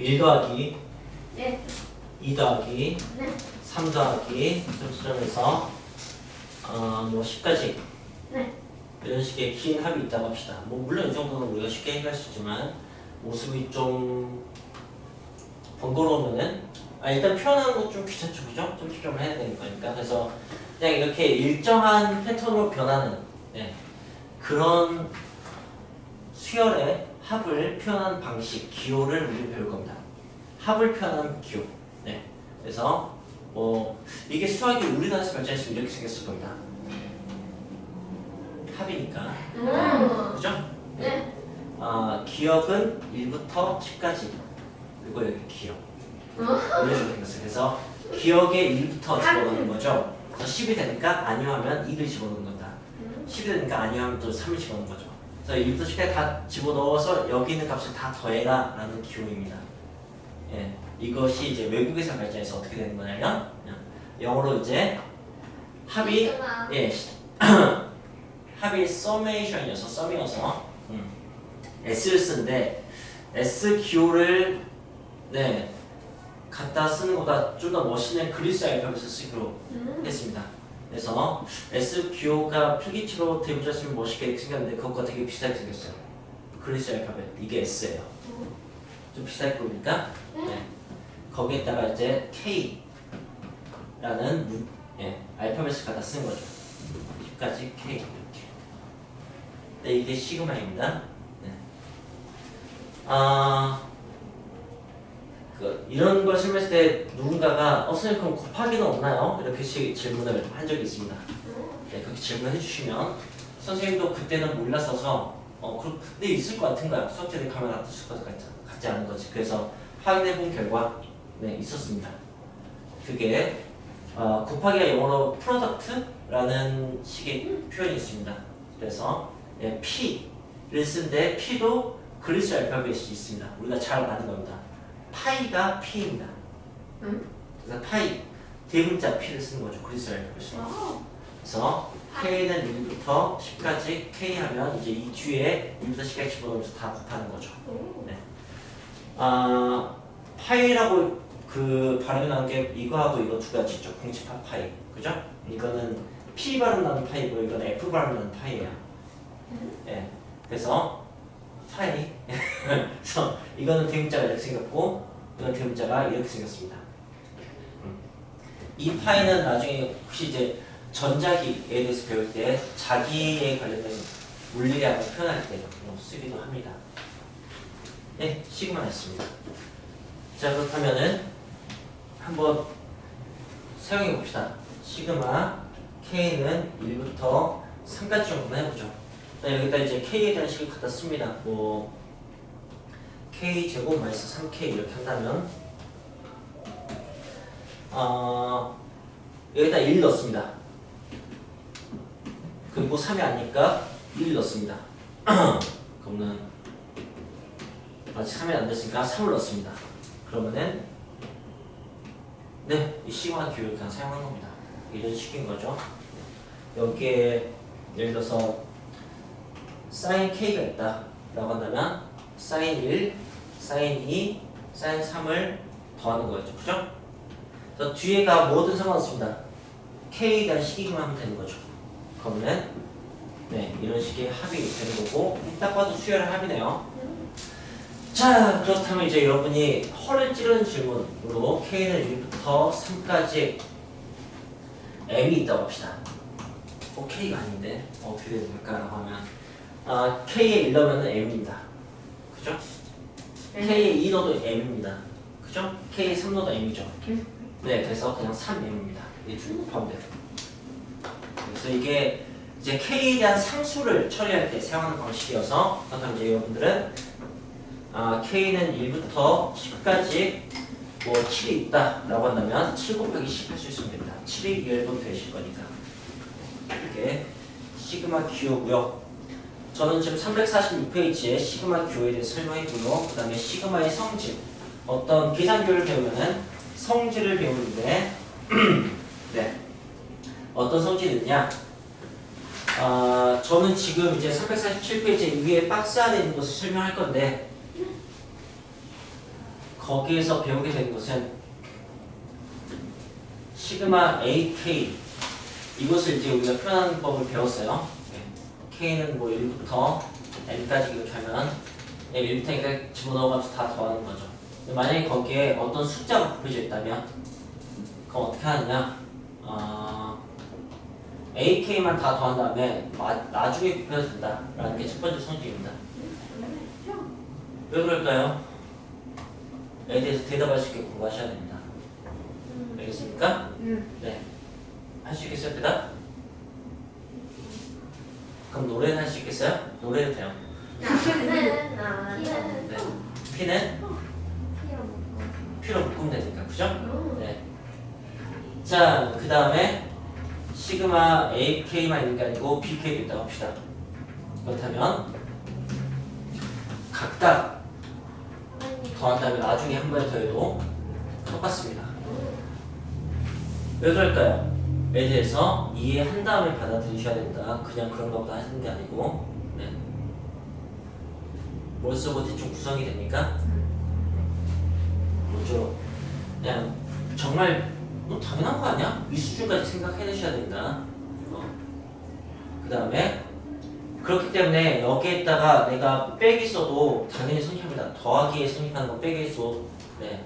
1 더하기 네. 2 더하기 네. 3 더하기 점점에서 뭐 10까지 네. 이런 식의 긴 합이 있다고 합시다. 뭐 물론 이 정도는 우리가 쉽게 해결할 수 있지만 모습이 좀 번거로우면은 일단 표현하는 거 좀 귀찮죠, 그죠? 좀 집중을 해야 되는 거니까. 그래서 그냥 이렇게 일정한 패턴으로 변하는 그런 수열의 합을 표현하는 방식, 기호를 우리 배울 겁니다. 합을 표현하는 기호. 네. 그래서 뭐 이게 수학이 우리나라에서 발전했으면 이렇게 생겼을 겁니다. 합이니까. 그죠? 네. 기억은 1부터 10까지. 그리고 여기 기억. 이런 식으로 생겼어요. 그래서 기억에 1부터 집어넣는 거죠. 그래서 10이 되니까 아니하면 2를 집어넣는 거다. 10이 되니까 아니하면 또 3을 집어넣는 거죠. 그래서 1부터 10까지 다 집어넣어서 여기 있는 값을 다 더해라 라는 기호입니다. 예, 이것이 이제 외국에서 발전해서 어떻게 되는 거냐면 영어로 이제 합이 합이 summation이어서 썸이어서 S를 쓰는데 S 기호를 갖다 쓰는 것보다 좀 더 멋있는 그리스 알파벳을 쓰기로 했습니다. 그래서 S 기호가 필기체로 대문자쓰면 멋있게 생겼는데 그것과 되게 비슷하게 생겼어요. 그리스 알파벳 이게 S예요. 좀 비슷할 겁니까? 네. 거기에다가 이제 K라는 알파벳을 갖다 쓰는 거죠. 10까지 K 이렇게. 네, 이게 시그마입니다. 네. 이런 걸 설명했을 때 누군가가 선생님 그럼 곱하기는 없나요? 이렇게 질문을 한 적이 있습니다. 네, 그렇게 질문해 주시면 선생님도 그때는 몰랐어서 근데 있을 것 같은 거야. 수학자들이 가면 놔뒀을 것 같지 않은 거지. 그래서 확인해 본 결과 있었습니다. 그게 곱하기가 영어로 product라는 식의 표현이 있습니다. 그래서 P를 쓰는데 P도 그리스 알파벳이 있습니다. 우리가 잘 아는 겁니다. 파이가 P입니다. 그래서 파이 대문자 P를 쓰는 거죠. 그리스 알파벳으로. 그래서 K는 1부터 10까지 K 하면 이제 이 뒤에 1부터 10까지 집어넣으면서 다 곱하는 거죠. 네. 파이라고 그 발음이 나는 게 이거하고 이거 두 가지 있죠. 공집합 파이. 그죠? 이거는 P 발음 나는 파이고 이거는 F 발음 나는 파이예요. 네. 그래서 파이. 그래서 이거는 대문자가 이렇게 생겼고 이건 대문자가 이렇게 생겼습니다. 이 파이는 나중에 혹시 이제 전자기에 대해서 배울 때 자기에 관련된 물리학을 표현할 때 쓰기도 합니다. 네, 시그마였습니다. 자, 그렇다면은 한번 사용해 봅시다. 시그마 K는 1부터 3까지 정도만 해보죠. 여기다 이제 K에 대한 식을 갖다 씁니다. 뭐 K제곱 마이너스 3K 이렇게 한다면 여기다 1 넣습니다. 그리고 3이 아니니까 1 넣습니다. 그러면 아직 3이 안 됐으니까 3을 넣습니다. 그러면은 이 시그마 기호를 그냥 사용한 겁니다. 이런 식인 거죠. 여기에 예를 들어서 sin K가 있다 라고 한다면 sin 1, sin 2, sin 3을 더하는 거였죠. 그죠? 그래서 뒤에가 뭐든 상관없습니다. K에 대한 식이기만 하면 되는 거죠. 그러면 이런 식의 합이 되는 거고 딱 봐도 수열의 합이네요. 자, 그렇다면 이제 여러분이 허를 찌르는 질문으로 K는 1부터 3까지 M이 있다고 합시다. K가 아닌데 어떻게 될까라고 하면 K에 1 넣으면 M입니다. 그죠? K에 2 넣어도 M입니다. 그죠? K에 3 넣어도 M이죠. 네, 그래서 그냥 3M입니다. 이 두 곱하면 돼요. 그래서 이게 이제 K에 대한 상수를 처리할 때 사용하는 방식이어서 그렇다면 이제 여러분들은 K는 1부터 10까지 뭐 7이 있다 라고 한다면 7 곱하기 10 할 수 있으면 됩니다. 7이 2열분 되실 거니까 이렇게 시그마 기호고요. 저는 지금 346페이지에 시그마 기호에 대해서 설명했고요. 그 다음에 시그마의 성질, 어떤 계산교를 배우면은 성질을 배우는데 어떤 성질이 있냐, 저는 지금 이제 347페이지 위에 박스 안에 있는 것을 설명할 건데 거기에서 배우게 된 것은 시그마 AK 이것을 이제 우리가 표현하는 법을 배웠어요. K는 뭐 1부터 N까지 이렇게 하면 1부터 N까지 집어넣어가면서 다 더하는 거죠. 만약에 거기에 어떤 숫자가 곱해져 있다면 그럼 어떻게 하느냐? AK만 다 더한 다음에 나중에 곱해도 된다라는 게 첫 번째 성질입니다. 왜 그럴까요? 에 대해서 대답할 수 있게 공부하셔야 됩니다. 알겠습니까? 네. 할 수 있겠어요, 대답? 그럼 노래는 할 수 있겠어요? 노래도 돼요. 네. P는? P로 묶으면 되니까, 그죠? 네. 자, 그 다음에 시그마 AK만 있는 게 아니고 BK도 있다고 합시다. 그렇다면 각각 더한 다음에 나중에 한 번에 더해도 똑같습니다. 왜 그럴까요? 에 대해서 이해한 다음에 받아들이셔야 된다. 그냥 그런 것보다 하시는 게 아니고. 네. 머릿속으로 대충 구성이 됩니까? 뭐죠? 그냥 정말 당연한 거 아니야? 이 수준까지 생각해내셔야 된다. 그 다음에 그렇기 때문에 여기에다가 내가 빼기 써도 당연히 성립합니다. 더하기에 성립하는 거 빼기에 써도 네.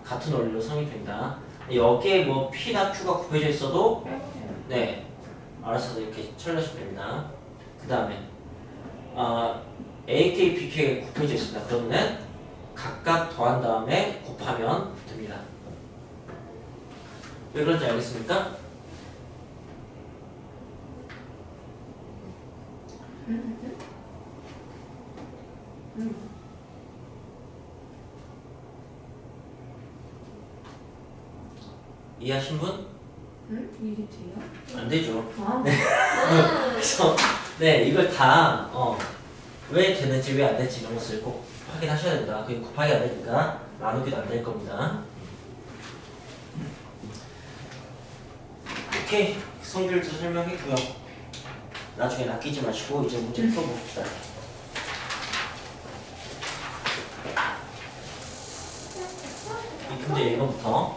같은 원리로 성립됩니다. 여기에 뭐 P나 Q가 곱해져 있어도 네 알아서 이렇게 처리하시면 됩니다. 그 다음에 AK, BK가 곱해져 있습니다. 그러면 각각 더한 다음에 곱하면 됩니다. 왜 그런지 알겠습니까? 이해하신 분? 일이 돼요? 안 되죠. 아. 그래서 네 이걸 다 왜 되는지 왜 안 되는지 이런 것을 꼭 확인하셔야 된다. 그게 곱하기 안 되니까 나누기도 안 될 겁니다. 오케이 성질도 설명했고요. 나중에 아끼지 마시고 이제 문제 풀어봅시다. 이 문제 1번부터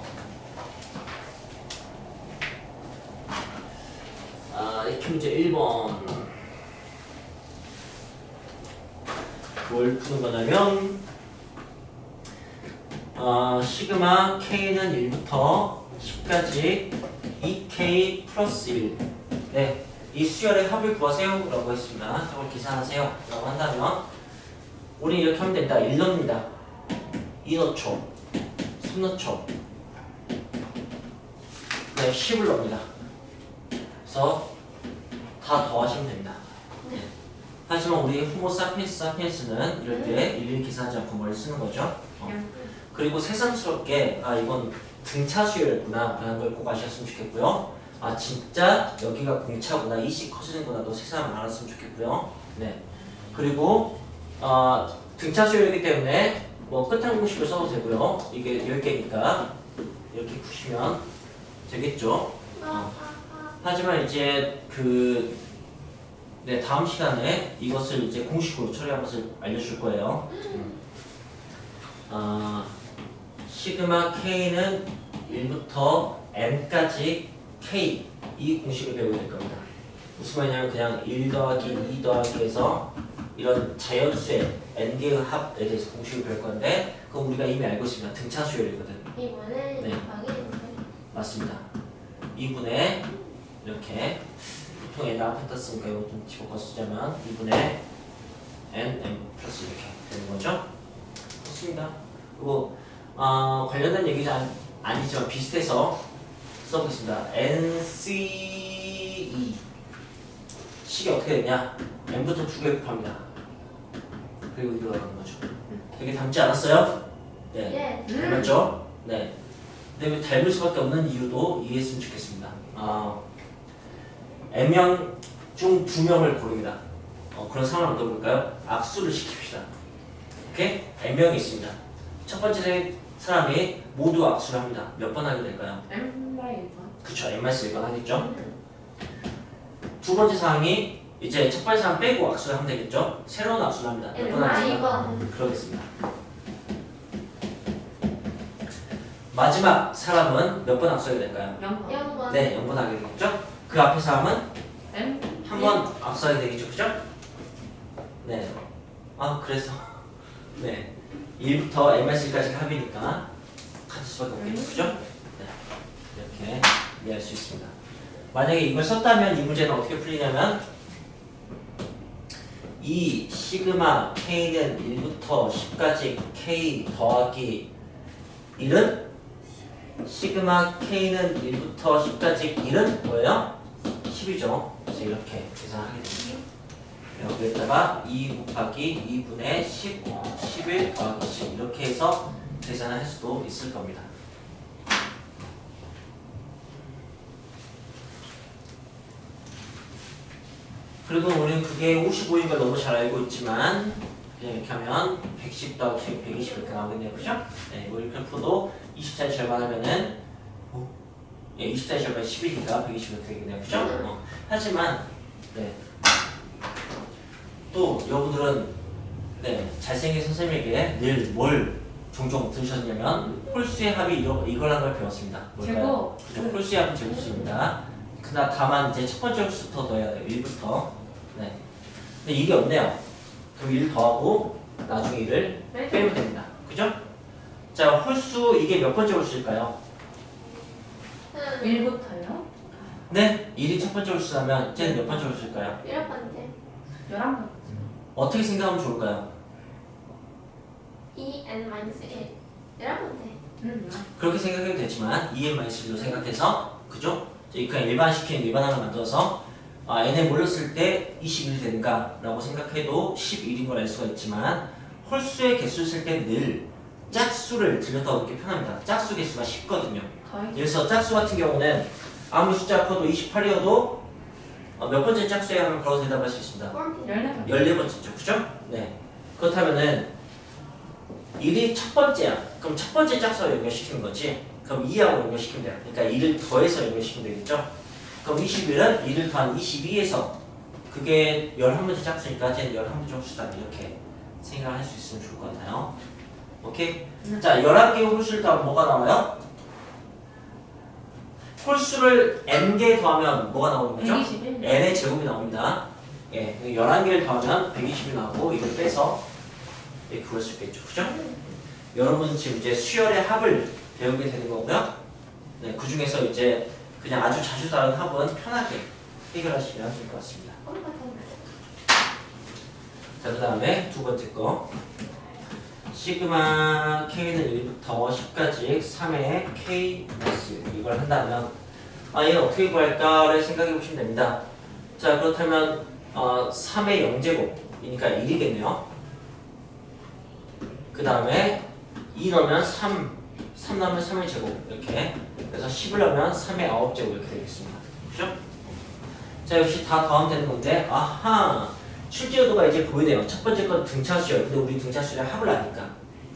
이렇게 문제 1번 뭘 푸는 거냐면 시그마 K는 1부터 10까지 2K 플러스 1 네, 이 수열의 합을 구하세요 라고 했습니다. 저걸 계산하세요 라고 한다면 우리 이렇게 하면 된다. 1 넣습니다. 2 넣죠. 3 넣죠. 네, 10을 넣습니다. 그래서 다 더하시면 됩니다. 네. 하지만 우리 호모 사피엔스는 이럴 때 일일이 계산하지 않고 뭘 쓰는 거죠. 그리고 새삼스럽게 이건 등차 수열이구나 라는 걸 꼭 아셨으면 좋겠고요. 진짜 여기가 공차구나, 이식 커지는구나도 새삼 알았으면 좋겠고요. 네. 그리고 등차 수열이기 때문에 뭐 끝한 공식을 써도 되고요. 이게 10개니까 이렇게 푸시면 되겠죠. 하지만 이제 네, 다음 시간에 이것을 이제 공식으로 처리한 것을 알려줄 거예요. 시그마 K는 1부터 N까지 K 이 공식을 배우게 될 겁니다. 무슨 말이냐면 그냥 1 더하기 2 더하기 해서 이런 자연수의 N개의 합에 대해서 공식을 배울 건데 그건 우리가 이미 알고 있습니다. 등차 수열이거든. 이번에 네. 맞습니다. 2분의 이렇게 보통 N 앞에 떴으니까 이거 좀 집어넣어 쓰자면 2분의 N, M 플러스 이렇게 되는 거죠. 좋습니다. 그리고 관련된 얘기는 아니지만 비슷해서 써보겠습니다. NCE 식이 어떻게 되냐? N부터 2개 곱합니다. 그리고 이거 하는 거죠. 되게 닮지 않았어요? 네. 닮았죠? 네. 근데 왜 닮을 수밖에 없는 이유도 이해했으면 좋겠습니다. N명 중 2명을 고릅니다. 그런 상황을 어떠볼까요? 악수를 시킵시다. 오케이? N명이 있습니다. 첫 번째 사람이 모두 악수를 합니다. 몇 번 하게 될까요? M/1번. 그쵸, N-1번 하겠죠? 두 번째 사항이 이제 첫 번째 사람 빼고 악수를 하면 되겠죠? 새로운 악수를 합니다. 몇 번 하겠습니까? N-1번. 그러겠습니다. 마지막 사람은 몇 번 앞서게 될까요? 0번. 네, 0번 하게 되겠죠? 그 앞에 사람은 M. 한 번 앞서게 되겠죠, 그죠? 네. 아, 그래서 네, 1부터 m-1까지 합이니까 같을 수밖에 없겠죠, 그죠? 네, 이렇게 이해할 수 있습니다. 만약에 이걸 썼다면 이 문제는 어떻게 풀리냐면 이 시그마 k는 1부터 10까지 k 더하기 1은 시그마 k는 1부터 10까지 1은 뭐예요? 10이죠. 그래서 이렇게 계산하게 됩니다. 여기에다가 2 곱하기 2분의 10, 11 더하기 10 이렇게 해서 계산을 할 수도 있을 겁니다. 그리고 우리는 그게 55인 걸 너무 잘 알고 있지만 그냥 이렇게 하면 110 더하기 10, 120 이렇게 나오겠네요. 그죠? 네, 뭐 이렇게 풀어도 24의 절반 하면은 24의 절반 10이니까 120 이렇게 되겠네요. 그죠? 하지만 네. 또 여러분들은 네, 잘생긴 선생님에게 늘 뭘 종종 들으셨냐면 홀수의 합이 이걸 한 걸 배웠습니다. 뭘까요? 그죠? 홀수의 합은 제곱수입니다. 그러나 다만 이제 첫 번째 홀수부터 더해야 돼요. 1부터. 네. 근데 일이 없네요. 그럼 1 더하고 나중에 1을 빼면 됩니다. 그죠? 자, 홀수 이게 몇 번째 홀수일까요? 1부터요? 네, 1이 첫 번째 홀수라면 이제는 몇 번째 홀수일까요? 11번째. 11번째. 어떻게 생각하면 좋을까요? 2n-1 11번째. 그렇게 생각해도 되지만 2n-1로 생각해서 그죠? 그냥 일반시키는 일반항을 만들어서 n에 몰렸을 때 21이 되는가 라고 생각해도 11인 걸 알 수가 있지만 홀수의 개수를 쓸 때 늘 짝수를 들여다 오는 게 편합니다. 짝수 개수가 10거든요. 그래서 짝수 같은 경우는 아무리 숫자가 커도 28이어도 몇 번째 짝수에 하면 바로 대답할 수 있습니다. 14번째. 14번째죠. 그죠? 네. 그렇다면은 1이 첫 번째야. 그럼 첫 번째 짝수와 연결시키는 거지. 그럼 2하고 연결시키면 돼요. 그러니까 1을 더해서 연결시키면 되겠죠? 그럼 21은 1을 더한 22에서 그게 11번째 짝수니까 쟤는 11번째 홀수다. 이렇게 생각할 수 있으면 좋을 것 같아요. 오케이? 자, 11개의 홀수를 더하면 뭐가 나와요? 홀수를 n개 더하면 뭐가 나오는 거죠? 121. n의 제곱이 나옵니다. 예, 11개를 더하면 120이 나오고 이걸 빼서 예, 그럴 수 있겠죠. 그죠? 여러분 지금 이제 수열의 합을 배우게 되는 거고요. 네, 그 중에서 이제 그냥 아주 자주 다른 합은 편하게 해결하시면 될 것 같습니다. 자, 그 다음에 두 번째 거. 시그마 k는 1부터 10까지 3의 k 마스 이걸 한다면 얘는 어떻게 구할까를 생각해 보시면 됩니다. 자, 그렇다면 3의 0제곱이니까 1이겠네요. 그 다음에 2 넣으면 3 넣으면 3의 제곱 이렇게 그래서 10을 넣으면 3의 9제곱 이렇게 되겠습니다. 그죠? 자, 역시 다 더하면 되는 건데 아하! 출제요도가 이제 보이네요. 첫 번째 건 등차수열. 근데 우리 등차수열 합을 아니까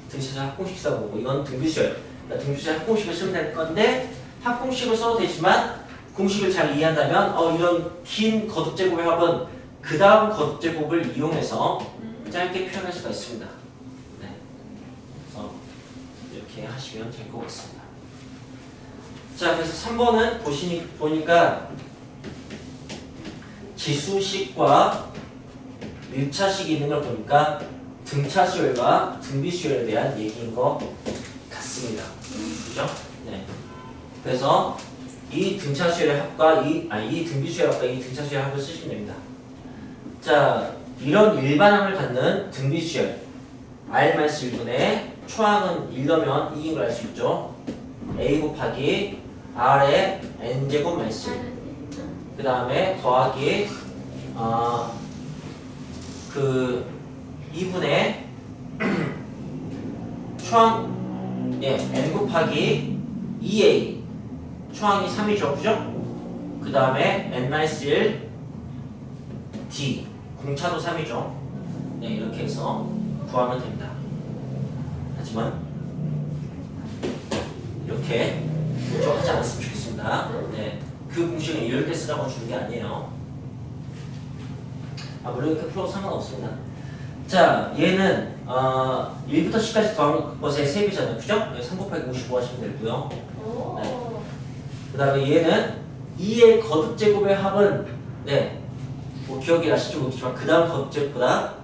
등차수열 합공식 써보고 이건 등비수열. 그러니까 등비수열 합공식을 쓰면 될 건데 합공식을 써도 되지만 공식을 잘 이해한다면 이런 긴 거듭제곱의 합은 그 다음 거듭제곱을 이용해서 짧게 표현할 수가 있습니다. 네. 그래서 이렇게 하시면 될 것 같습니다. 자, 그래서 3번은 보니까 지수식과 밀차식이 있는 걸 보니까 등차수열과 등비수열에 대한 얘기인 것 같습니다. 그죠? 네. 그래서 이 등차수열의 합과 이 등비수열 합과 이 등차수열 합을 쓰시면 됩니다. 자, 이런 일반항을 갖는 등비수열 R-1분의 초항은 1 넣으면 2인 걸 알 수 있죠. A 곱하기 R의 N제곱 마이너스 1. 그 다음에 더하기 그 2분의 초항 N 곱하기 2A 초항이 3이죠. 그죠? 그 다음에 N-1 D 공차도 3이죠. 네, 이렇게 해서 구하면 됩니다. 하지만 이렇게 하지 않았으면 좋겠습니다. 네, 그 공식은 이럴 때 쓰라고 주는 게 아니에요. 물론 이렇게 풀어도 상관없습니다. 자, 얘는 1부터 10까지 더한 것의 셈이잖아요. 그죠? 3 곱하기 55 하시면 되고요. 오. 네. 그 다음에 얘는 2의 거듭제곱의 합은 네, 뭐 기억이 나실지 모르겠지만 그 다음 거듭제곱보다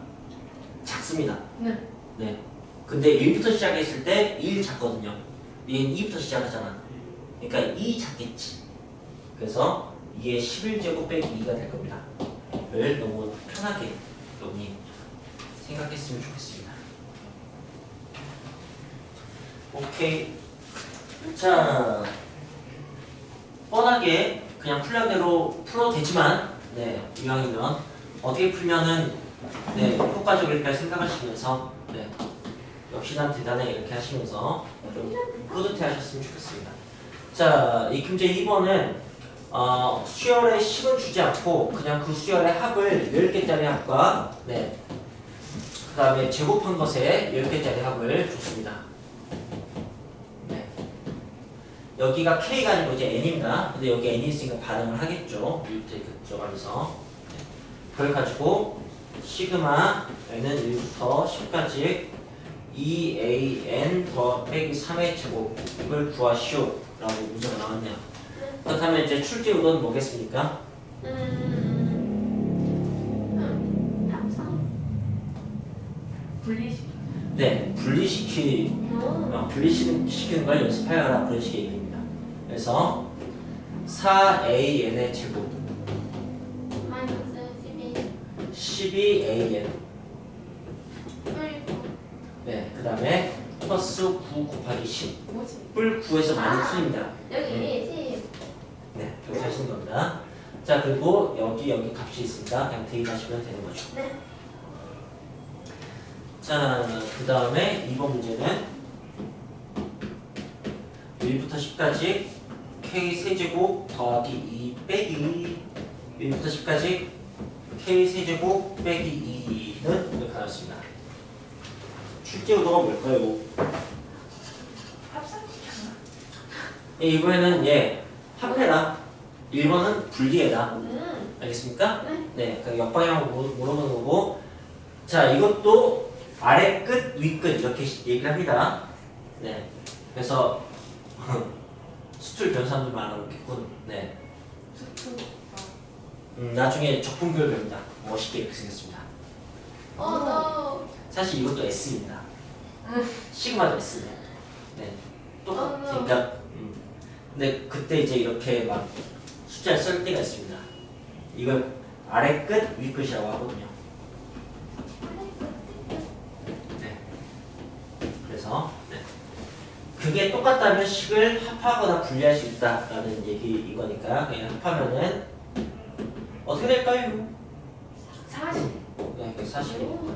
작습니다. 네. 네. 근데 1부터 시작했을 때 1 작거든요. 얘는 2부터 시작하잖아. 그러니까 2 작겠지. 그래서 2의 11제곱 빼기 2가 될 겁니다. 를 너무 편하게 여러분이 생각했으면 좋겠습니다. 오케이. 자, 뻔하게 그냥 풀려는 대로 풀어도 되지만 네, 이왕이면 어떻게 풀면은 네, 효과적일까 생각하시면서 네, 역시 난 대단해 이렇게 하시면서 좀 뿌듯해 하셨으면 좋겠습니다. 자, 이 문제 2번은 수열의 식은 주지 않고 그냥 그 수열의 합을 10개짜리 합과 네, 그 다음에 제곱한 것에 10개짜리 합을 줬습니다. 네. 여기가 K가 아니고 이제 N입니다. 근데 여기 N이 있으니까 반응을 하겠죠. 이렇게 들어가면서 네. 그걸 가지고 시그마 N은 1부터 10까지 2AN 더 빼기 3의 제곱을 구하시오 라고 문제가 나왔네요. 그렇다면 이제 출제 요도는 뭐겠습니까? 합성. 분리시키. 네, 분리시키는 걸 연습하여라 그런 식의 얘기입니다. 그래서 4AN의 제곱 마이너스 12. 12AN 그리고 네, 그 다음에 플러스 9 곱하기 10 뭐지? 뿔 9에서 많은 순입니다. 여기 10. 네, 여기 하시는 겁니다. 자, 그리고 여기 값이 있으니까 그냥 대입하시면 되는 거죠. 네. 자, 그 다음에 2번 문제는 1부터 10까지 K 세제곱 더하기 2 빼기 1부터 10까지 K 세제곱 빼기 2는 이렇게 나왔습니다. 출제 요도가 뭘까요? 합성시켰나? 예, 이번에는 예, 합해라. 1번은 분리해라. 알겠습니까? 네, 그 역방향으로 물어보는 거고. 자, 이것도 아래 끝, 위 끝 이렇게 얘기를 합니다. 네, 그래서 수출 변수함들 많아놓겠군. 네, 나중에 적분별 배웁니다. 멋있게 이렇게 생겼습니다. 너. 사실 이것도 S입니다. 시그마도 S네. 네, 똑같으니까. 근데 그때 이제 이렇게 막 숫자를 쓸 때가 있습니다. 이걸 아래 끝, 위 끝이라고 하거든요. 네. 그래서 네. 그게 똑같다면 식을 합하거나 분리할 수 있다라는 얘기 이거니까 그냥 합하면은 어떻게 될까요? 40. 네, 40입니다.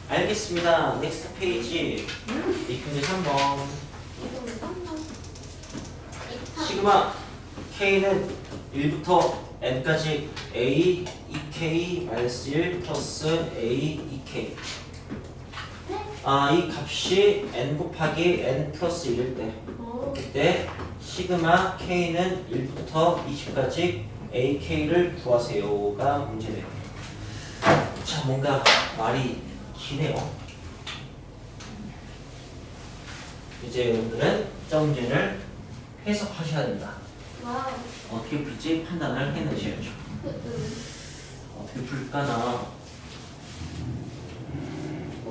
알겠습니다. 넥스트 페이지. 이 문제 3번. 시그마 K는 1부터 N까지 A, 2K, -1 플러스 A, 2K. 이 값이 N 곱하기 N 플러스 1일 때 그때 시그마 K는 1부터 20까지 AK를 구하세요가 문제네요. 자, 뭔가 말이 기네요. 이제 여러분들은 점 문제를 해석하셔야 됩니다. 와우. 어떻게 풀지 판단을 해내셔야죠. 어떻게 풀까나.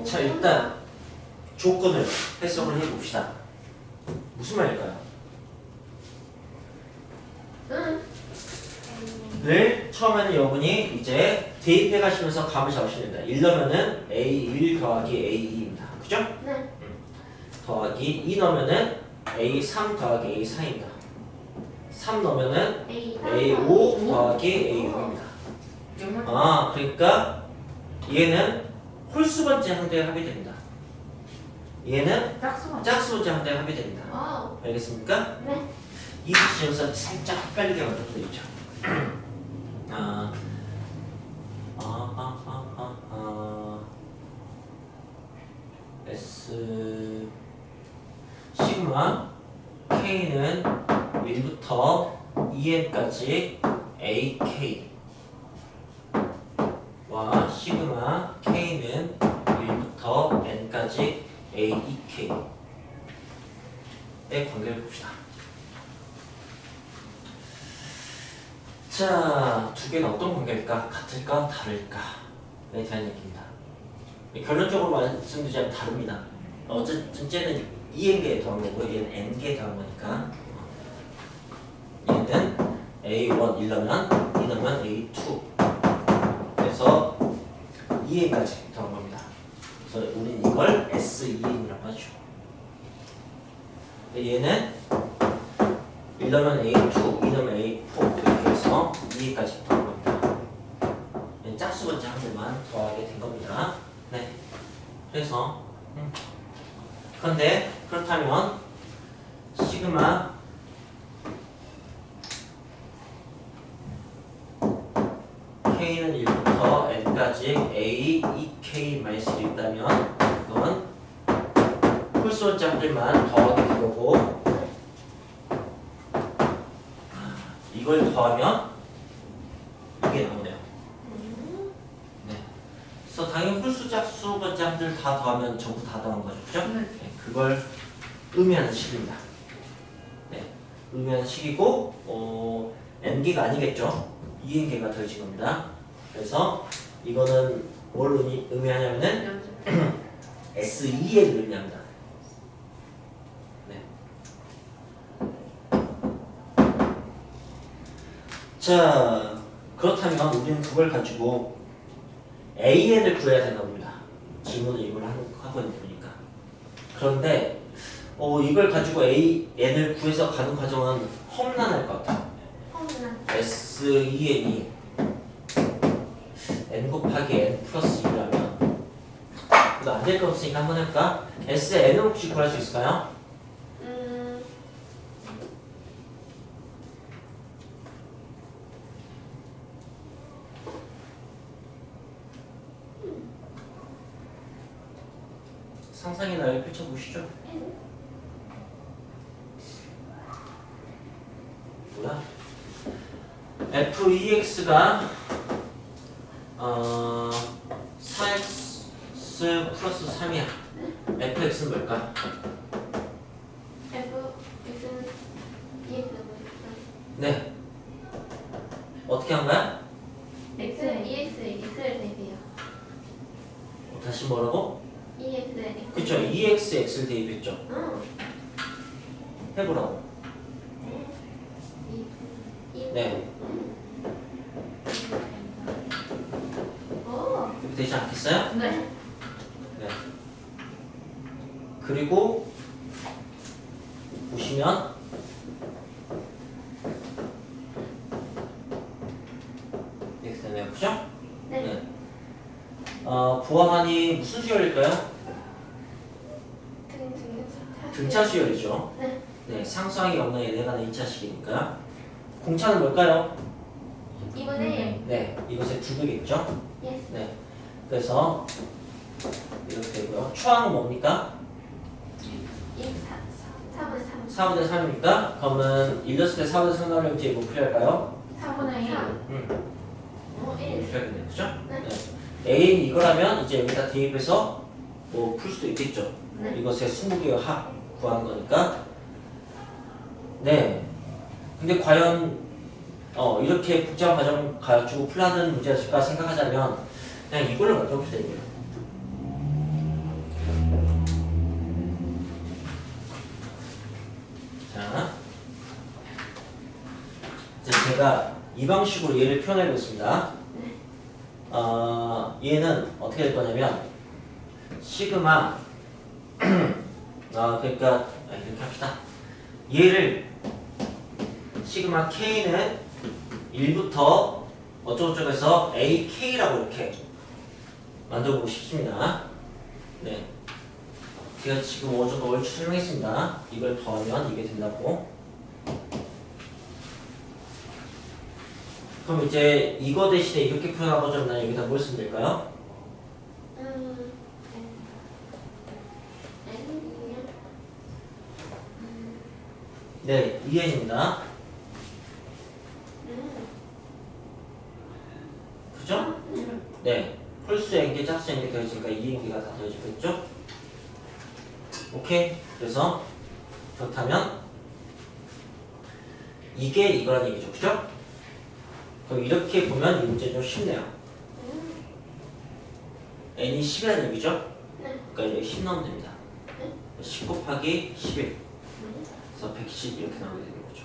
자, 일단 조건을 해석을 해봅시다. 무슨 말일까요? 를 처음에는 여러분이 이제 대입해 가시면서 감을 잡으시면 됩니다. 1 넣으면은 A1 더하기 A2입니다. 그죠? 네. 더하기 2 넣으면은 A3 더하기 A4입니다. 3 넣으면은 A5 더하기 A6입니다. 그러니까 얘는 홀수 번째 항대에 합이 됩니다. 얘는 짝수가. 짝수 번째 항대에 합이 됩니다. 와우. 알겠습니까? 네. 이 지점에서 살짝 헷갈리게 만들어도 있죠. S 시그마 K는 1부터 2n까지 AK 와 시그마 K는 1부터 N까지 A, E, K의 관계를 봅시다. 자, 두 개는 어떤 관계일까? 같을까? 다를까? 에 대한 얘기입니다. 결론적으로 말씀드리자면 다릅니다. 어쨌든 쟤는 EN계에 더한 거고 얘는 N계에 더한 거니까 얘는 A1 1넣으면 2넣으면 A2 그래서 2N까지 더한 겁니다. 그래서 우린 이걸 S2N이라고 하죠. 얘는 1넣으면 A2, 2넣으면 A4 이렇게 해서 2N까지 더한 겁니다. 얘는 짝수 번째 항들만 더하게 된 겁니다. 네. 그래서 그런데 그렇다면 시그마 K는 1부터 N까지 A, EK-1이 있다면 그건 홀수 원자들만 더하게 된 거고 이걸 더하면 이게 나오네요. 네. 그래서 당연히 홀수 짝수 번자들 다 더하면 전부 다 더한 거죠. 그죠? 네. 네. 그걸 의미하는 식입니다. 네. 의미하는 식이고 N개가 아니겠죠. 2N개가 더해진 겁니다. 그래서 이거는 뭘 의미하냐면은 S2N을 의미합니다. 네. 자, 그렇다면 우리는 그걸 가지고 AN을 구해야 되나 봅니다. 질문을 이걸 하고 있는 거니까. 그런데 이걸 가지고 AN을 구해서 가는 과정은 험난할 것 같아요. S2N이 N 곱하기 N 플러스 2라면 이거 안 될 거 없으니까 한번 해볼까? SN은 혹시 구할 수 있을까요? 상상의 나를 펼쳐보시죠. 뭐야? F2X가 4X 플러스 3이야. FX는 뭘까? FX는 네. 어떻게 한 거야? X를 대입해요. 다시 뭐라고? EX에 그쵸. EX, X를 대입했죠. 해보라고. 네. 이렇게 되지 않겠어요? 네. 네. 그리고 보시면 이렇게 되네요. 그죠? 네. 부하관이 무슨 수열일까요? 등차 수열이죠. 네. 네, 상수항이 없는 얘네가 2차식이니까. 공차는 뭘까요? 2분의 1. 네, 이것의 두 배겠죠? Yes. 네. 그래서 이렇게 되고요. 추항은 뭡니까? 4분의 3. 4분의 3입니까? 그러면 일렀을 때 4분의 3 나오려면 이제 뭐 필요할까요? 4분의 1. 1. 필요하겠네요. 그죠? 네. A는 이거라면 이제 여기다 대입해서 뭐 풀 수도 있겠죠. 네. 이것의 20개의 합 구하는 거니까. 네. 근데 과연 이렇게 복잡한 과정 가지고 풀라는 문제였을까 생각하자면 그냥 이걸로 만들어도 되네요. 자, 이제 제가 이 방식으로 얘를 표현해 보겠습니다. 얘는 어떻게 될 거냐면 시그마 그러니까 이렇게 합시다. 얘를 시그마 K는 1부터 어쩌고저쩌고해서 AK라고 이렇게 만들어보고 싶습니다. 네, 제가 지금 어느 정도 얼추 설명했습니다. 이걸 더하면 이게 된다고. 그럼 이제 이거 대신에 이렇게 표현하고자 난 여기다 뭘 쓰면 될까요? 네, 2n입니다. 그죠? 네, 홀수 더해지니까 2인 B가 다 더해지겠죠? 오케이? 그래서 그렇다면 이게 이거란 얘기죠. 그죠? 그럼 이렇게 보면 이 문제 좀 쉽네요. n이 10이라는 얘기죠? 네. 그러니까 여기 10 넣으면 됩니다. 네. 10 곱하기 11 네. 그래서 110 이렇게 나오게 되는 거죠.